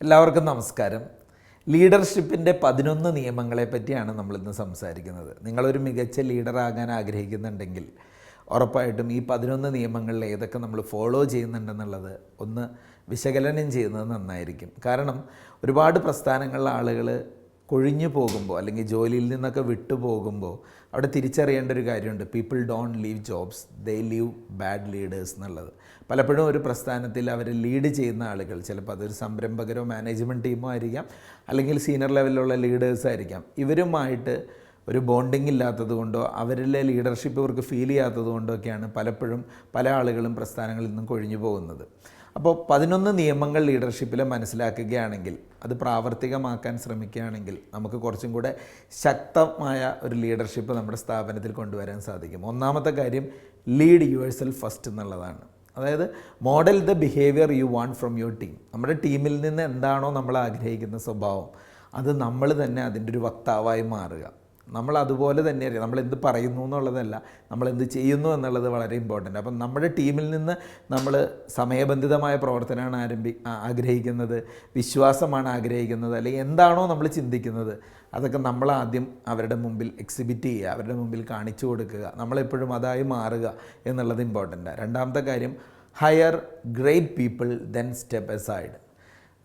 എല്ലാവർക്കും നമസ്കാരം. ലീഡർഷിപ്പിൻ്റെ 11 നിയമങ്ങളെ പറ്റിയാണ് നമ്മളിന്ന് സംസാരിക്കുന്നത്. നിങ്ങളൊരു മികച്ച ലീഡറാകാൻ ആഗ്രഹിക്കുന്നുണ്ടെങ്കിൽ ഉറപ്പായിട്ടും ഈ 11 നിയമങ്ങളിൽ ഏതൊക്കെ നമ്മൾ ഫോളോ ചെയ്യുന്നുണ്ടെന്നുള്ളത് ഒന്ന് വിശകലനം ചെയ്യുന്നത് നന്നായിരിക്കും. കാരണം ഒരുപാട് പ്രസ്ഥാനങ്ങളിലെ ആളുകൾ കൊഴിഞ്ഞു പോകുമ്പോൾ അല്ലെങ്കിൽ ജോലിയിൽ നിന്നൊക്കെ വിട്ടു പോകുമ്പോൾ അവിടെ തിരിച്ചറിയേണ്ട ഒരു കാര്യമുണ്ട്. People don't leave jobs, they leave bad leaders എന്നുള്ളത്. പലപ്പോഴും ഒരു പ്രസ്ഥാനത്തിൽ അവർ ലീഡ് ചെയ്യുന്ന ആളുകൾ, ചിലപ്പോൾ അതൊരു സംരംഭകരോ മാനേജ്മെൻറ്റ് ടീമോ ആയിരിക്കാം, അല്ലെങ്കിൽ സീനിയർ ലെവലിലുള്ള ലീഡേഴ്സ് ആയിരിക്കാം. ഇവരുമായിട്ട് ഒരു ബോണ്ടിങ് ഇല്ലാത്തത് കൊണ്ടോ അവരിലെ ലീഡർഷിപ്പ് ഇവർക്ക് ഫീൽ ചെയ്യാത്തത് കൊണ്ടോ ഒക്കെയാണ് പലപ്പോഴും പല ആളുകളും പ്രസ്ഥാനങ്ങളിൽ നിന്നും കൊഴിഞ്ഞു പോകുന്നത്. അപ്പോൾ 11 നിയമങ്ങൾ ലീഡർഷിപ്പിൽ മനസ്സിലാക്കുകയാണെങ്കിൽ അത് പ്രാവർത്തികമാക്കാൻ ശ്രമിക്കുകയാണെങ്കിൽ നമുക്ക് കുറച്ചും കൂടെ ശക്തമായ ഒരു ലീഡർഷിപ്പ് നമ്മുടെ സ്ഥാപനത്തിൽ കൊണ്ടുവരാൻ സാധിക്കും. ഒന്നാമത്തെ കാര്യം, ലീഡ് യുവർ സെൽഫ് ഫസ്റ്റ് എന്നുള്ളതാണ്. അതായത് model the behaviour you want from your team. നമ്മുടെ ടീമിൽ നിന്ന് എന്താണോ നമ്മൾ ആഗ്രഹിക്കുന്ന സ്വഭാവം, അത് നമ്മൾ തന്നെ അതിൻ്റെ ഒരു വക്താവായി മാറുക. നമ്മൾ അതുപോലെ തന്നെ അറിയാം. നമ്മൾ എന്ത് പറയുന്നു എന്നുള്ളതല്ല, നമ്മൾ എന്ത് ചെയ്യുന്നു എന്നുള്ളത് വളരെ ഇമ്പോർട്ടൻ്റ്. അപ്പം നമ്മുടെ ടീമിൽ നിന്ന് നമ്മൾ സമയബന്ധിതമായ പ്രവർത്തനമാണ് ആഗ്രഹിക്കുന്നത്, വിശ്വാസമാണ് ആഗ്രഹിക്കുന്നത്, അല്ലെങ്കിൽ എന്താണോ നമ്മൾ ചിന്തിക്കുന്നത് അതൊക്കെ നമ്മൾ ആദ്യം അവരുടെ മുമ്പിൽ എക്സിബിറ്റ് ചെയ്യുക, അവരുടെ മുമ്പിൽ കാണിച്ചു കൊടുക്കുക, നമ്മളെപ്പോഴും അതായി മാറുക എന്നുള്ളത് ഇമ്പോർട്ടൻ്റ്. രണ്ടാമത്തെ കാര്യം, higher great people then step aside.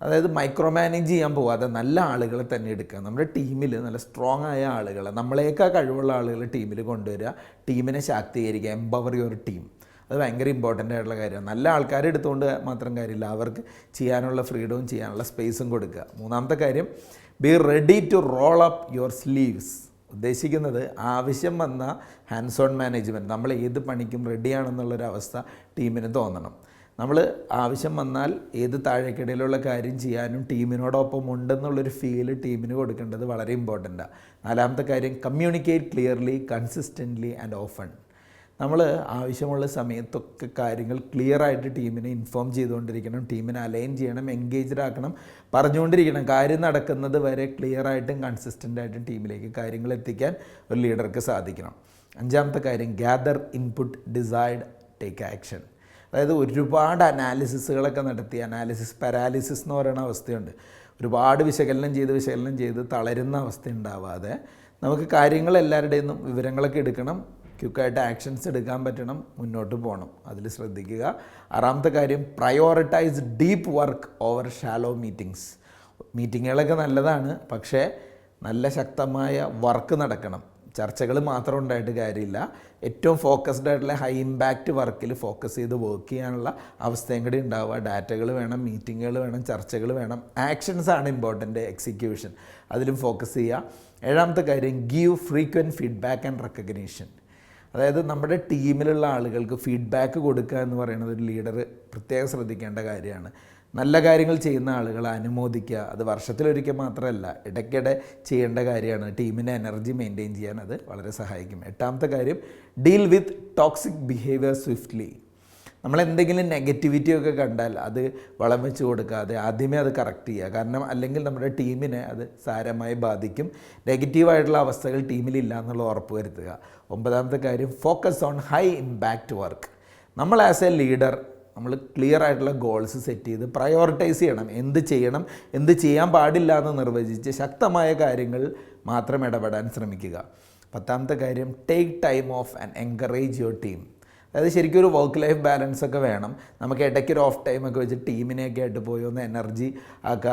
അതായത് മൈക്രോ മാനേജ് ചെയ്യാൻ പോവാതെ നല്ല ആളുകളെ തന്നെ എടുക്കുക. നമ്മുടെ ടീമിൽ നല്ല സ്ട്രോങ് ആയ ആളുകളെ, നമ്മളേക്കാൾ കഴിവുള്ള ആളുകളെ ടീമിൽ കൊണ്ടുവരിക, ടീമിനെ ശാക്തീകരിക്കുക, എംപവർ യുവർ ടീം. അത് ഭയങ്കര ഇമ്പോർട്ടൻ്റ് ആയിട്ടുള്ള കാര്യമാണ്. നല്ല ആൾക്കാരെ എടുത്തുകൊണ്ട് മാത്രം കാര്യമില്ല, അവർക്ക് ചെയ്യാനുള്ള ഫ്രീഡവും ചെയ്യാനുള്ള സ്പേസും കൊടുക്കുക. മൂന്നാമത്തെ കാര്യം, be ready to roll up your sleeves. ഉദ്ദേശിക്കുന്നത് ആവശ്യം വന്ന ഹാൻഡ്സ് ഓൺ മാനേജ്മെൻറ്റ്, നമ്മൾ ഏത് പണിക്കും റെഡിയാണെന്നുള്ളൊരവസ്ഥ ടീമിന് തോന്നണം. നമ്മൾ ആവശ്യം വന്നാൽ ഏത് താഴേക്കിടയിലുള്ള കാര്യം ചെയ്യാനും ടീമിനോടൊപ്പം ഉണ്ടെന്നുള്ളൊരു ഫീല് ടീമിന് കൊടുക്കേണ്ടത് വളരെ ഇമ്പോർട്ടൻ്റാണ്. നാലാമത്തെ കാര്യം, communicate clearly, consistently and often. നമ്മൾ ആവശ്യമുള്ള സമയത്തൊക്കെ കാര്യങ്ങൾ ക്ലിയറായിട്ട് ടീമിനെ ഇൻഫോം ചെയ്തുകൊണ്ടിരിക്കണം, ടീമിനെ അലൈൻ ചെയ്യണം, എൻഗേജ്ഡ് ആക്കണം, പറഞ്ഞുകൊണ്ടിരിക്കണം. കാര്യം നടക്കുന്നത് വരെ ക്ലിയറായിട്ടും കൺസിസ്റ്റൻ്റായിട്ടും ടീമിലേക്ക് കാര്യങ്ങൾ എത്തിക്കാൻ ഒരു ലീഡർക്ക് സാധിക്കണം. അഞ്ചാമത്തെ കാര്യം, gather input, decide, take action. അതായത് ഒരുപാട് അനാലിസിസുകളൊക്കെ നടത്തി, അനാലിസിസ് പാരാലിസിസ് എന്ന് പറയുന്ന അവസ്ഥയുണ്ട്. ഒരുപാട് വിശകലനം ചെയ്ത് തളരുന്ന അവസ്ഥ ഉണ്ടാവാതെ നമുക്ക് കാര്യങ്ങൾ എല്ലാവരുടെയും നിന്നും വിവരങ്ങളൊക്കെ എടുക്കണം, ക്വിക്കായിട്ട് ആക്ഷൻസ് എടുക്കാൻ പറ്റണം, മുന്നോട്ട് പോകണം. അതിൽ ശ്രദ്ധിക്കുക. ആറാമത്തെ കാര്യം, prioritize deep work over shallow meetings. മീറ്റിങ്ങുകളൊക്കെ നല്ലതാണ്, പക്ഷേ നല്ല ശക്തമായ വർക്ക് നടക്കണം. ചർച്ചകൾ മാത്രം ഉണ്ടായിട്ട് കാര്യമില്ല. ഏറ്റവും ഫോക്കസ്ഡ് ആയിട്ടുള്ള ഹൈ ഇമ്പാക്റ്റ് വർക്കിൽ ഫോക്കസ് ചെയ്ത് വർക്ക് ചെയ്യാനുള്ള അവസ്ഥയും കൂടി ഉണ്ടാവുക. ഡാറ്റകൾ വേണം, മീറ്റിങ്ങുകൾ വേണം, ചർച്ചകൾ വേണം, ആക്ഷൻസ് ആണ് ഇമ്പോർട്ടൻ്റ്, എക്സിക്യൂഷൻ അതിലും ഫോക്കസ് ചെയ്യുക. ഏഴാമത്തെ കാര്യം, give frequent feedback and recognition. അതായത് നമ്മുടെ ടീമിലുള്ള ആളുകൾക്ക് ഫീഡ്ബാക്ക് കൊടുക്കുക എന്ന് പറയുന്നത് ഒരു ലീഡർ പ്രത്യേകം ശ്രദ്ധിക്കേണ്ട കാര്യമാണ്. നല്ല കാര്യങ്ങൾ ചെയ്യുന്ന ആളുകളെ അനുമോദിക്കുക. അത് വർഷത്തിലൊരിക്കൽ മാത്രമല്ല, ഇടയ്ക്കിടെ ചെയ്യേണ്ട കാര്യമാണ്. ടീമിൻ്റെ എനർജി മെയിൻറ്റെയിൻ ചെയ്യാൻ അത് വളരെ സഹായിക്കും. എട്ടാമത്തെ കാര്യം, deal with toxic behaviour swiftly. നമ്മളെന്തെങ്കിലും നെഗറ്റിവിറ്റിയൊക്കെ കണ്ടാൽ അത് വളം വെച്ച് കൊടുക്കാതെ ആദ്യമേ അത് കറക്റ്റ് ചെയ്യുക. കാരണം അല്ലെങ്കിൽ നമ്മുടെ ടീമിനെ അത് സാരമായി ബാധിക്കും. നെഗറ്റീവായിട്ടുള്ള അവസ്ഥകൾ ടീമിലില്ല എന്നുള്ള ഉറപ്പ് വരുത്തുക. ഒമ്പതാമത്തെ കാര്യം, focus on high impact work. നമ്മൾ ആസ് എ ലീഡർ നമ്മൾ ക്ലിയർ ആയിട്ടുള്ള ഗോൾസ് സെറ്റ് ചെയ്ത് പ്രയോറിറ്റൈസ് ചെയ്യണം. എന്ത് ചെയ്യണം, എന്ത് ചെയ്യാൻ പാടില്ല എന്ന് നിർവചിച്ച് ശക്തമായ കാര്യങ്ങൾ മാത്രം ഇടപെടാൻ ശ്രമിക്കുക. പത്താമത്തെ കാര്യം, take time of and encourage your team. അതായത് ശരിക്കും ഒരു വർക്ക് ലൈഫ് ബാലൻസ് ഒക്കെ വേണം. നമുക്ക് ഇടയ്ക്കൊരു ഓഫ് ടൈമൊക്കെ വെച്ച് ടീമിനെയൊക്കെ ആയിട്ട് പോയി ഒന്ന് എനർജി ആക്കുക,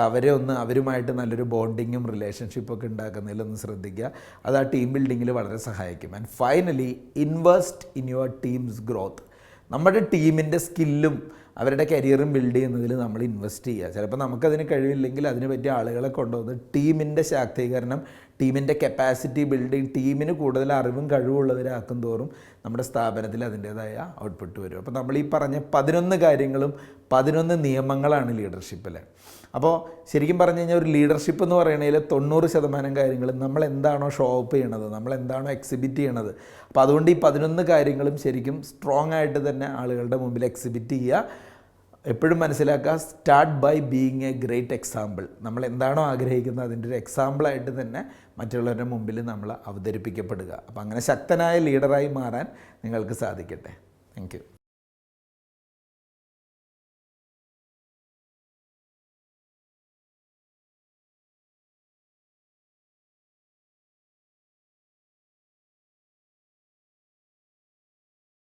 അവരുമായിട്ട് നല്ലൊരു ബോണ്ടിങ്ങും റിലേഷൻഷിപ്പൊക്കെ ഉണ്ടാക്കുന്നതിലൊന്ന് ശ്രദ്ധിക്കുക. അത് ആ ടീം ബിൽഡിങ്ങിൽ വളരെ സഹായിക്കും. And finally, invest in your teams growth. നമ്മുടെ ടീമിൻ്റെ സ്കില്ലും അവരുടെ കരിയറും ബിൽഡ് ചെയ്യുന്നതിൽ നമ്മൾ ഇൻവെസ്റ്റ് ചെയ്യുക. ചിലപ്പോൾ നമുക്കതിന് കഴിവില്ലെങ്കിൽ അതിന് പറ്റിയ ആളുകളെ കൊണ്ടുവന്ന് ടീമിൻ്റെ ശാക്തീകരണം, ടീമിൻ്റെ കപ്പാസിറ്റി ബിൽഡിങ്, ടീമിന് കൂടുതൽ അറിവും കഴിവുള്ളവരാക്കും തോറും നമ്മുടെ സ്ഥാപനത്തിൽ അതിൻ്റേതായ ഔട്ട്പുട്ട് വരും. അപ്പോൾ നമ്മൾ ഈ പറഞ്ഞ 11 കാര്യങ്ങളും 11 നിയമങ്ങളാണ് ലീഡർഷിപ്പിൽ. അപ്പോൾ ശരിക്കും പറഞ്ഞു കഴിഞ്ഞാൽ ഒരു ലീഡർഷിപ്പ് എന്ന് പറയുന്നതിൽ 90% കാര്യങ്ങളും നമ്മൾ എന്താണോ ഷോ അപ്പ് ചെയ്യണത്, നമ്മൾ എന്താണോ എക്സിബിറ്റ് ചെയ്യണത്. അപ്പോൾ അതുകൊണ്ട് ഈ 11 കാര്യങ്ങളും ശരിക്കും സ്ട്രോങ് ആയിട്ട് തന്നെ ആളുകളുടെ മുമ്പിൽ എക്സിബിറ്റ് ചെയ്യുക. എപ്പോഴും മനസ്സിലാക്കുക, start by being a great example. നമ്മൾ എന്താണോ ആഗ്രഹിക്കുന്നത് അതിൻ്റെ ഒരു എക്സാമ്പിളായിട്ട് തന്നെ മറ്റുള്ളവരുടെ മുമ്പിൽ നമ്മൾ അവതരിപ്പിക്കപ്പെടുക. അപ്പോൾ അങ്ങനെ ശക്തനായ ലീഡറായി മാറാൻ നിങ്ങൾക്ക് സാധിക്കട്ടെ. Thank you.